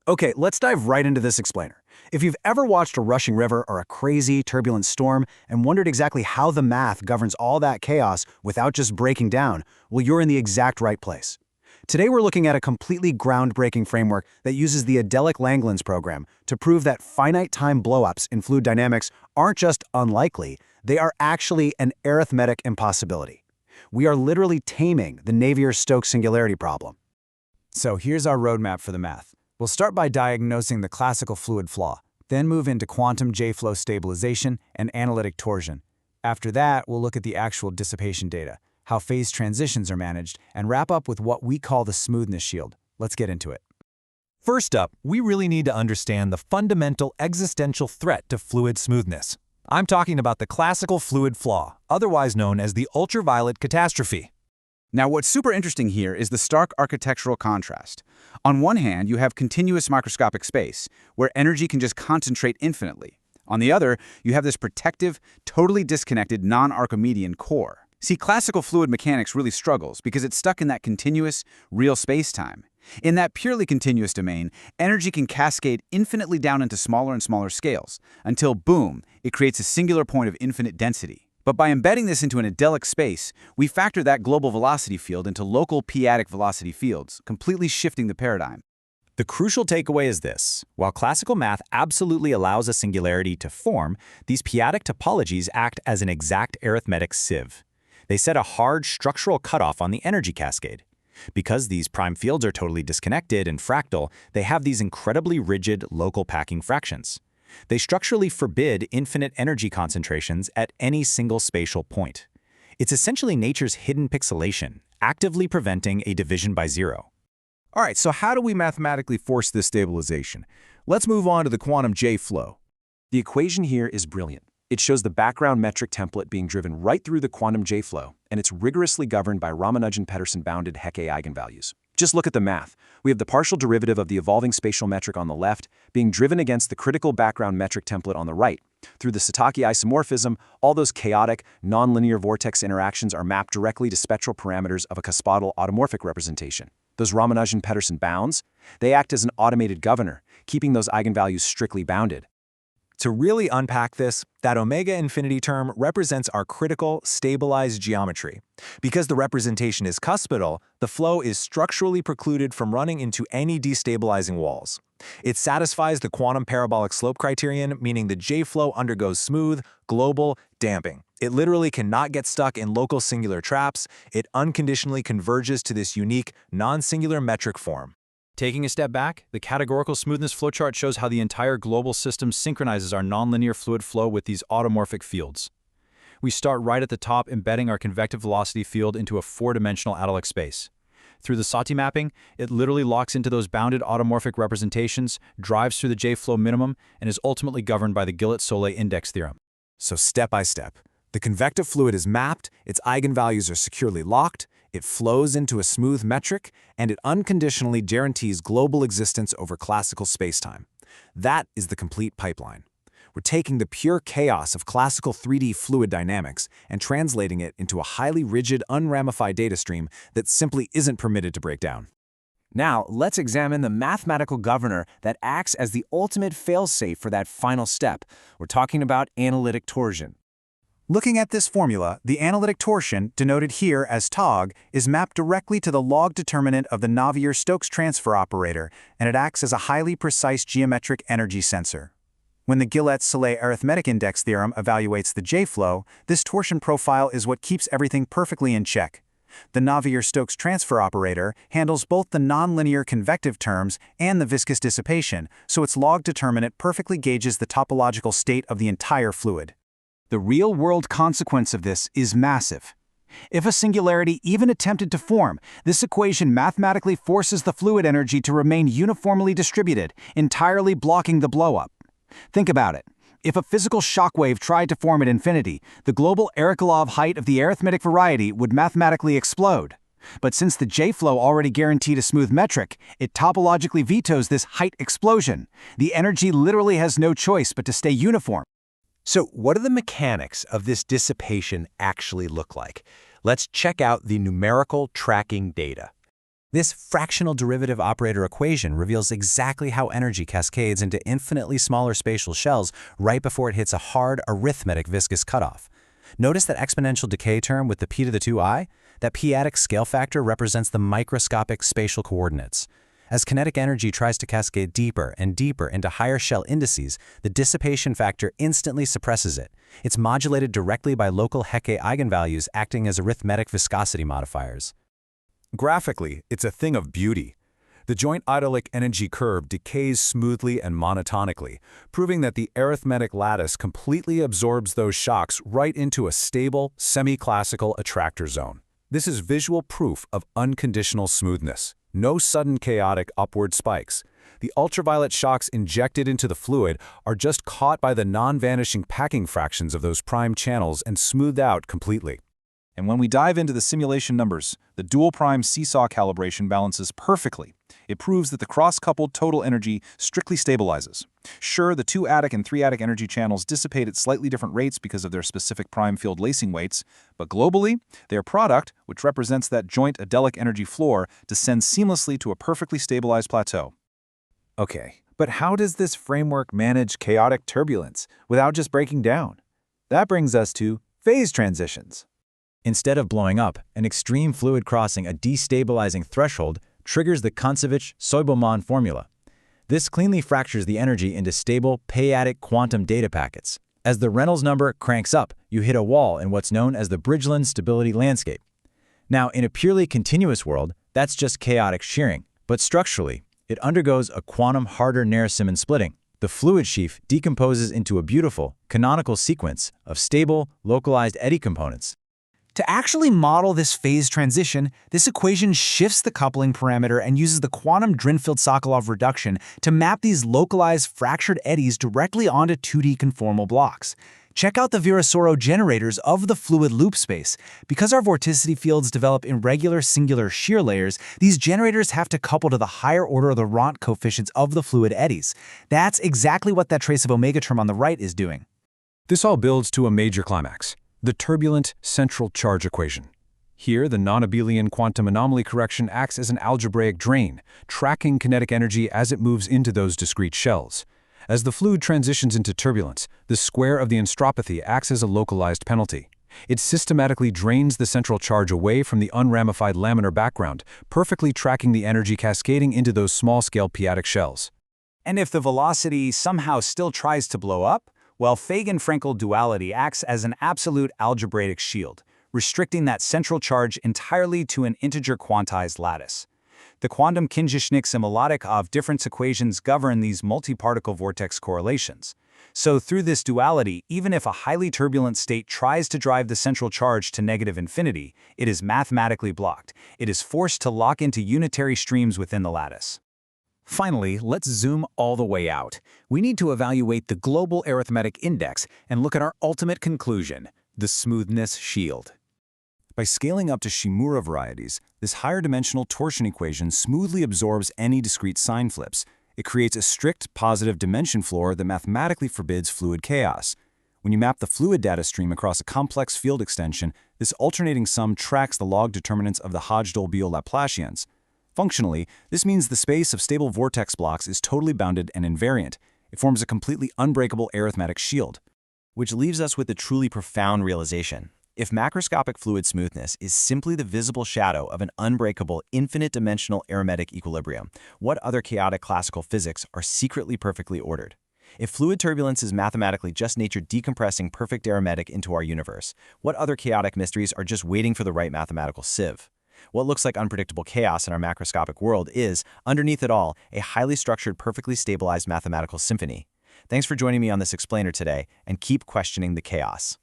Okay, let's dive right into this explainer. If you've ever watched a rushing river or a crazy, turbulent storm and wondered exactly how the math governs all that chaos without just breaking down, well, you're in the exact right place. Today we're looking at a completely groundbreaking framework that uses the Adelic Langlands Program to prove that finite-time blowups in fluid dynamics aren't just unlikely, they are actually an arithmetic impossibility. We are literally taming the Navier-Stokes singularity problem. So here's our roadmap for the math. We'll start by diagnosing the classical fluid flaw, then move into quantum J-flow stabilization and analytic torsion. After that, we'll look at the actual dissipation data, how phase transitions are managed, and wrap up with what we call the smoothness shield. Let's get into it. First up, we really need to understand the fundamental existential threat to fluid smoothness. I'm talking about the classical fluid flaw, otherwise known as the ultraviolet catastrophe. Now, what's super interesting here is the stark architectural contrast. On one hand, you have continuous microscopic space, where energy can just concentrate infinitely. On the other, you have this protective, totally disconnected non-Archimedean core. See, classical fluid mechanics really struggles because it's stuck in that continuous, real space-time. In that purely continuous domain, energy can cascade infinitely down into smaller and smaller scales, until, boom, it creates a singular point of infinite density. But by embedding this into an adelic space, we factor that global velocity field into local p-adic velocity fields, completely shifting the paradigm. The crucial takeaway is this. While classical math absolutely allows a singularity to form, these p-adic topologies act as an exact arithmetic sieve. They set a hard structural cutoff on the energy cascade. Because these prime fields are totally disconnected and fractal, they have these incredibly rigid local packing fractions. They structurally forbid infinite energy concentrations at any single spatial point. It's essentially nature's hidden pixelation, actively preventing a division by zero. All right, so how do we mathematically force this stabilization? Let's move on to the quantum J-flow. The equation here is brilliant. It shows the background metric template being driven right through the quantum J-flow, and it's rigorously governed by Ramanujan Petersson bounded Hecke eigenvalues. Just look at the math. We have the partial derivative of the evolving spatial metric on the left being driven against the critical background metric template on the right. Through the Satake isomorphism, all those chaotic, nonlinear vortex interactions are mapped directly to spectral parameters of a cascadal automorphic representation. Those Ramanujan-Petersson bounds, they act as an automated governor, keeping those eigenvalues strictly bounded. To really unpack this, that omega infinity term represents our critical, stabilized geometry. Because the representation is cuspidal, the flow is structurally precluded from running into any destabilizing walls. It satisfies the quantum parabolic slope criterion, meaning the J-flow undergoes smooth, global damping. It literally cannot get stuck in local singular traps. It unconditionally converges to this unique, non-singular metric form. Taking a step back, the categorical smoothness flowchart shows how the entire global system synchronizes our nonlinear fluid flow with these automorphic fields. We start right at the top, embedding our convective velocity field into a four-dimensional adelic space. Through the Sati mapping, it literally locks into those bounded automorphic representations, drives through the J-flow minimum, and is ultimately governed by the Gillet-Soulé index theorem. So step by step, the convective fluid is mapped, its eigenvalues are securely locked, it flows into a smooth metric, and it unconditionally guarantees global existence over classical spacetime. That is the complete pipeline. We're taking the pure chaos of classical 3D fluid dynamics and translating it into a highly rigid, unramified data stream that simply isn't permitted to break down. Now, let's examine the mathematical governor that acts as the ultimate failsafe for that final step. We're talking about analytic torsion. Looking at this formula, the analytic torsion, denoted here as tog, is mapped directly to the log determinant of the Navier-Stokes transfer operator, and it acts as a highly precise geometric energy sensor. When the Gillet-Soulé arithmetic index theorem evaluates the J-flow, this torsion profile is what keeps everything perfectly in check. The Navier-Stokes transfer operator handles both the nonlinear convective terms and the viscous dissipation, so its log determinant perfectly gauges the topological state of the entire fluid. The real-world consequence of this is massive. If a singularity even attempted to form, this equation mathematically forces the fluid energy to remain uniformly distributed, entirely blocking the blowup. Think about it. If a physical shockwave tried to form at infinity, the global Arykolov height of the arithmetic variety would mathematically explode. But since the J-flow already guaranteed a smooth metric, it topologically vetoes this height explosion. The energy literally has no choice but to stay uniform. So what do the mechanics of this dissipation actually look like? Let's check out the numerical tracking data. This fractional derivative operator equation reveals exactly how energy cascades into infinitely smaller spatial shells right before it hits a hard arithmetic viscous cutoff. Notice that exponential decay term with the p to the 2i? That p-adic scale factor represents the microscopic spatial coordinates. As kinetic energy tries to cascade deeper and deeper into higher shell indices, the dissipation factor instantly suppresses it. It's modulated directly by local Hecke eigenvalues acting as arithmetic viscosity modifiers. Graphically, it's a thing of beauty. The joint Adelic energy curve decays smoothly and monotonically, proving that the arithmetic lattice completely absorbs those shocks right into a stable, semi-classical attractor zone. This is visual proof of unconditional smoothness. No sudden chaotic upward spikes. The ultraviolet shocks injected into the fluid are just caught by the non-vanishing packing fractions of those prime channels and smoothed out completely. And when we dive into the simulation numbers, the dual prime seesaw calibration balances perfectly. It proves that the cross-coupled total energy strictly stabilizes. Sure, the 2-adic and 3-adic energy channels dissipate at slightly different rates because of their specific prime field lacing weights, but globally, their product, which represents that joint adelic energy floor, descends seamlessly to a perfectly stabilized plateau. Okay, but how does this framework manage chaotic turbulence without just breaking down? That brings us to phase transitions. Instead of blowing up, an extreme fluid crossing a destabilizing threshold triggers the Kontsevich-Soibelman formula. This cleanly fractures the energy into stable, p-adic quantum data packets. As the Reynolds number cranks up, you hit a wall in what's known as the Bridgeland stability landscape. Now, in a purely continuous world, that's just chaotic shearing, but structurally, it undergoes a quantum Harder-Nares-Simon splitting. The fluid sheaf decomposes into a beautiful, canonical sequence of stable, localized eddy components. To actually model this phase transition, this equation shifts the coupling parameter and uses the quantum Drinfeld-Sokolov reduction to map these localized fractured eddies directly onto 2D conformal blocks. Check out the Virasoro generators of the fluid loop space. Because our vorticity fields develop irregular singular shear layers, these generators have to couple to the higher order of the Ront coefficients of the fluid eddies. That's exactly what that trace of omega term on the right is doing. This all builds to a major climax. The turbulent central charge equation. Here, the non-abelian quantum anomaly correction acts as an algebraic drain, tracking kinetic energy as it moves into those discrete shells. As the fluid transitions into turbulence, the square of the entropy acts as a localized penalty. It systematically drains the central charge away from the unramified laminar background, perfectly tracking the energy cascading into those small-scale p-adic shells. And if the velocity somehow still tries to blow up, well, Fagan-Frenkel duality acts as an absolute algebraic shield, restricting that central charge entirely to an integer quantized lattice. The quantum Kinzhi-Schnick symbolic of difference equations govern these multi-particle vortex correlations. So through this duality, even if a highly turbulent state tries to drive the central charge to negative infinity, it is mathematically blocked. It is forced to lock into unitary streams within the lattice. Finally, let's zoom all the way out. We need to evaluate the global arithmetic index and look at our ultimate conclusion, the smoothness shield. By scaling up to Shimura varieties, this higher-dimensional torsion equation smoothly absorbs any discrete sign flips. It creates a strict positive dimension floor that mathematically forbids fluid chaos. When you map the fluid data stream across a complex field extension, this alternating sum tracks the log determinants of the Hodge-Dolbeal Laplacians. Functionally, this means the space of stable vortex blocks is totally bounded and invariant. It forms a completely unbreakable arithmetic shield. Which leaves us with a truly profound realization. If macroscopic fluid smoothness is simply the visible shadow of an unbreakable, infinite-dimensional arithmetic equilibrium, what other chaotic classical physics are secretly perfectly ordered? If fluid turbulence is mathematically just nature decompressing perfect arithmetic into our universe, what other chaotic mysteries are just waiting for the right mathematical sieve? What looks like unpredictable chaos in our macroscopic world is, underneath it all, a highly structured, perfectly stabilized mathematical symphony. Thanks for joining me on this explainer today, and keep questioning the chaos.